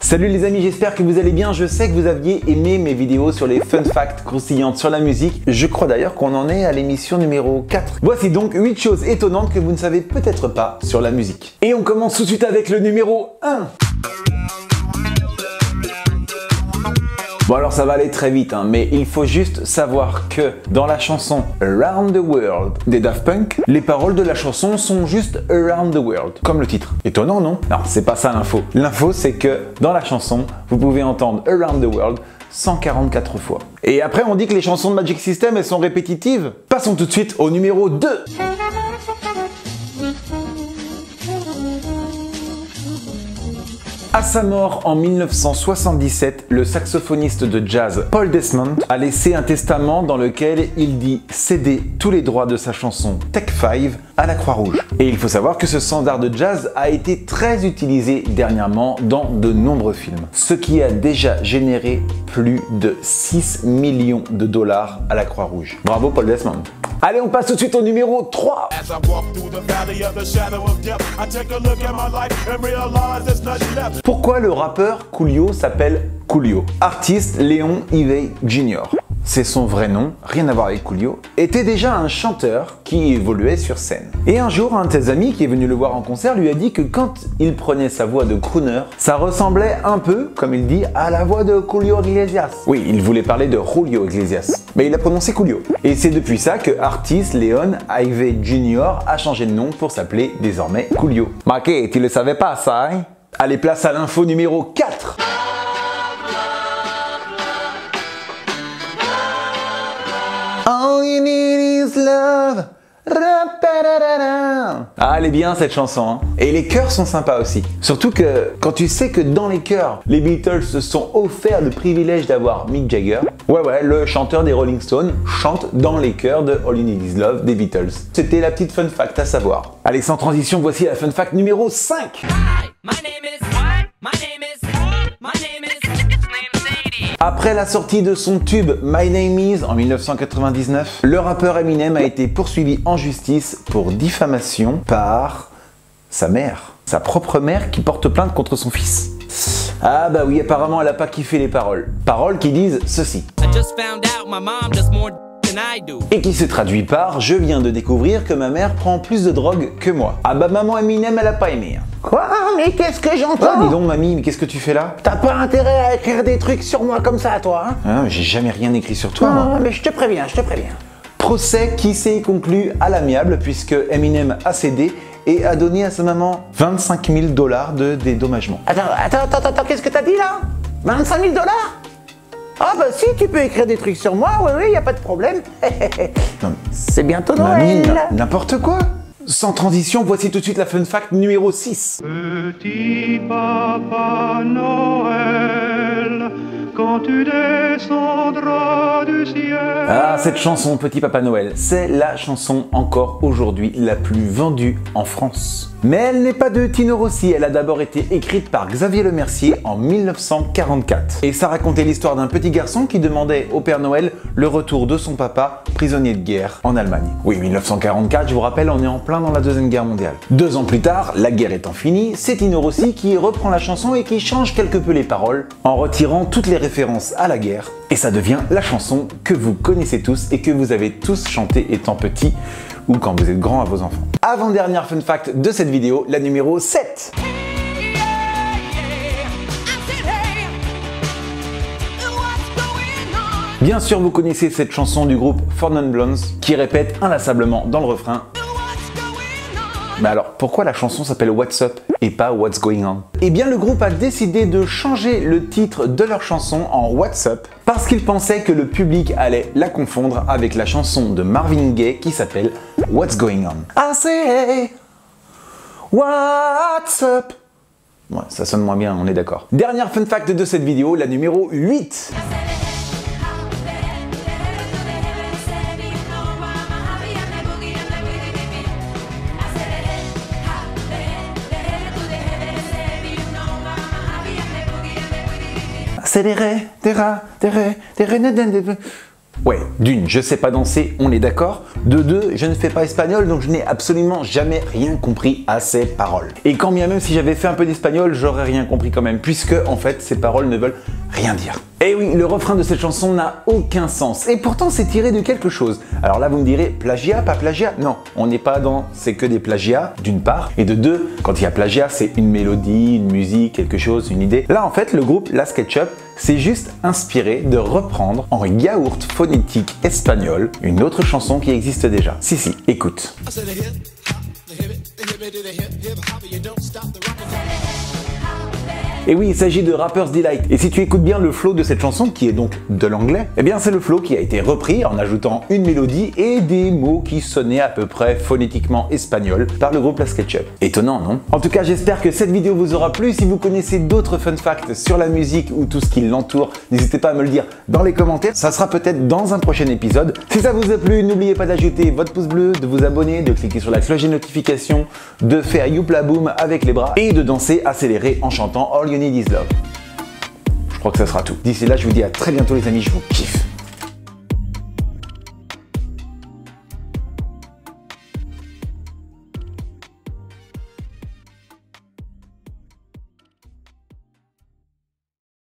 Salut les amis, j'espère que vous allez bien. Je sais que vous aviez aimé mes vidéos sur les fun facts croustillantes sur la musique. Je crois d'ailleurs qu'on en est à l'émission numéro 4. Voici donc 8 choses étonnantes que vous ne savez peut-être pas sur la musique. Et on commence tout de suite avec le numéro 1. Bon alors ça va aller très vite, mais il faut juste savoir que dans la chanson Around the World des Daft Punk, les paroles de la chanson sont juste Around the World, comme le titre. Étonnant non? Non, c'est pas ça l'info. L'info c'est que dans la chanson, vous pouvez entendre Around the World 144 fois. Et après on dit que les chansons de Magic System elles sont répétitives. Passons tout de suite au numéro 2. À sa mort en 1977, le saxophoniste de jazz Paul Desmond a laissé un testament dans lequel il dit céder tous les droits de sa chanson Take 5 à la Croix-Rouge. Et il faut savoir que ce standard de jazz a été très utilisé dernièrement dans de nombreux films, ce qui a déjà généré plus de 6 millions de dollars à la Croix-Rouge. Bravo Paul Desmond. Allez, on passe tout de suite au numéro 3. Pourquoi le rappeur Coolio s'appelle Coolio? Artiste Léon Ivey Jr. C'est son vrai nom, rien à voir avec Coolio, était déjà un chanteur qui évoluait sur scène. Et un jour, un de ses amis qui est venu le voir en concert lui a dit que quand il prenait sa voix de crooner, ça ressemblait un peu, comme il dit, à la voix de Julio Iglesias. Oui, il voulait parler de Julio Iglesias, mais il a prononcé Coolio. Et c'est depuis ça que artiste Léon Ivey Jr. a changé de nom pour s'appeler désormais Coolio. Maquet, tu le savais pas ça, hein? Allez, place à l'info numéro 4. All you need is love. Ah, elle est bien cette chanson, Et les chœurs sont sympas aussi. Surtout que quand tu sais que dans les chœurs, les Beatles se sont offert le privilège d'avoir Mick Jagger. Ouais, le chanteur des Rolling Stones chante dans les chœurs de All You Need Is Love des Beatles. C'était la petite fun fact à savoir. Allez, sans transition, voici la fun fact numéro 5. Après la sortie de son tube My Name Is en 1999, le rappeur Eminem a été poursuivi en justice pour diffamation par sa mère. Sa propre mère qui porte plainte contre son fils. Ah bah oui, apparemment elle a pas kiffé les paroles. Paroles qui disent ceci. Et qui se traduit par « Je viens de découvrir que ma mère prend plus de drogue que moi ». Ah bah maman Eminem elle a pas aimé. Quoi? Mais qu'est-ce que j'entends? Oh, dis donc mamie, mais qu'est-ce que tu fais là? T'as pas intérêt à écrire des trucs sur moi comme ça, toi, hein? Ah, j'ai jamais rien écrit sur toi, moi. Non, mais je te préviens. Procès qui s'est conclu à l'amiable puisque Eminem a cédé et a donné à sa maman 25 000 $ de dédommagement. Attends, qu'est-ce que t'as dit là? 25 000 $? Ah bah si, tu peux écrire des trucs sur moi, oui, y a pas de problème. C'est bientôt Noël. Mamie, n'importe quoi. Sans transition, voici tout de suite la fun fact numéro 6. Petit papa Noël, quand tu descendras du ciel. Ah, cette chanson, Petit Papa Noël, c'est la chanson encore aujourd'hui la plus vendue en France. Mais elle n'est pas de Tino Rossi, elle a d'abord été écrite par Xavier Lemercier en 1944. Et ça racontait l'histoire d'un petit garçon qui demandait au Père Noël le retour de son papa, prisonnier de guerre, en Allemagne. Oui, 1944, je vous rappelle, on est en plein dans la Deuxième Guerre mondiale. 2 ans plus tard, la guerre étant finie, c'est Tino Rossi qui reprend la chanson et qui change quelque peu les paroles, en retirant toutes les références à la guerre. Et ça devient la chanson que vous connaissez tous et que vous avez tous chanté étant petit ou quand vous êtes grand à vos enfants. Avant-dernière fun fact de cette vidéo, la numéro 7. Bien sûr, vous connaissez cette chanson du groupe Four Non Blondes qui répète inlassablement dans le refrain. Mais alors, pourquoi la chanson s'appelle What's Up et pas What's Going On? Eh bien, le groupe a décidé de changer le titre de leur chanson en What's Up parce qu'ils pensaient que le public allait la confondre avec la chanson de Marvin Gaye qui s'appelle What's Going On. I say, What's Up? Ouais, ça sonne moins bien, on est d'accord. Dernière fun fact de cette vidéo, la numéro 8. Ouais, d'une, je sais pas danser, on est d'accord. De deux, je ne fais pas espagnol, donc je n'ai absolument jamais rien compris à ces paroles. Et quand bien même si j'avais fait un peu d'espagnol, j'aurais rien compris quand même, puisque en fait, ces paroles ne veulent rien dire. Et oui, le refrain de cette chanson n'a aucun sens. Et pourtant, c'est tiré de quelque chose. Alors là, vous me direz, plagiat, pas plagiat? Non, on n'est pas dans c'est que des plagiats, d'une part. Et de deux, quand il y a plagiat, c'est une mélodie, une musique, quelque chose, une idée. Là, en fait, le groupe La SketchUp s'est juste inspiré de reprendre en yaourt phonétique espagnol une autre chanson qui existe déjà. Si, écoute. Et oui, il s'agit de Rapper's Delight. Et si tu écoutes bien le flow de cette chanson, qui est donc de l'anglais, eh bien c'est le flow qui a été repris en ajoutant une mélodie et des mots qui sonnaient à peu près phonétiquement espagnol par le groupe La SketchUp. Étonnant, non? En tout cas, j'espère que cette vidéo vous aura plu. Si vous connaissez d'autres fun facts sur la musique ou tout ce qui l'entoure, n'hésitez pas à me le dire dans les commentaires. Ça sera peut-être dans un prochain épisode. Si ça vous a plu, n'oubliez pas d'ajouter votre pouce bleu, de vous abonner, de cliquer sur la cloche des notifications, de faire youpla boom avec les bras et de danser accéléré en chantant All You Need Is Love. Je crois que ça sera tout. D'ici là, je vous dis à très bientôt les amis, je vous kiffe.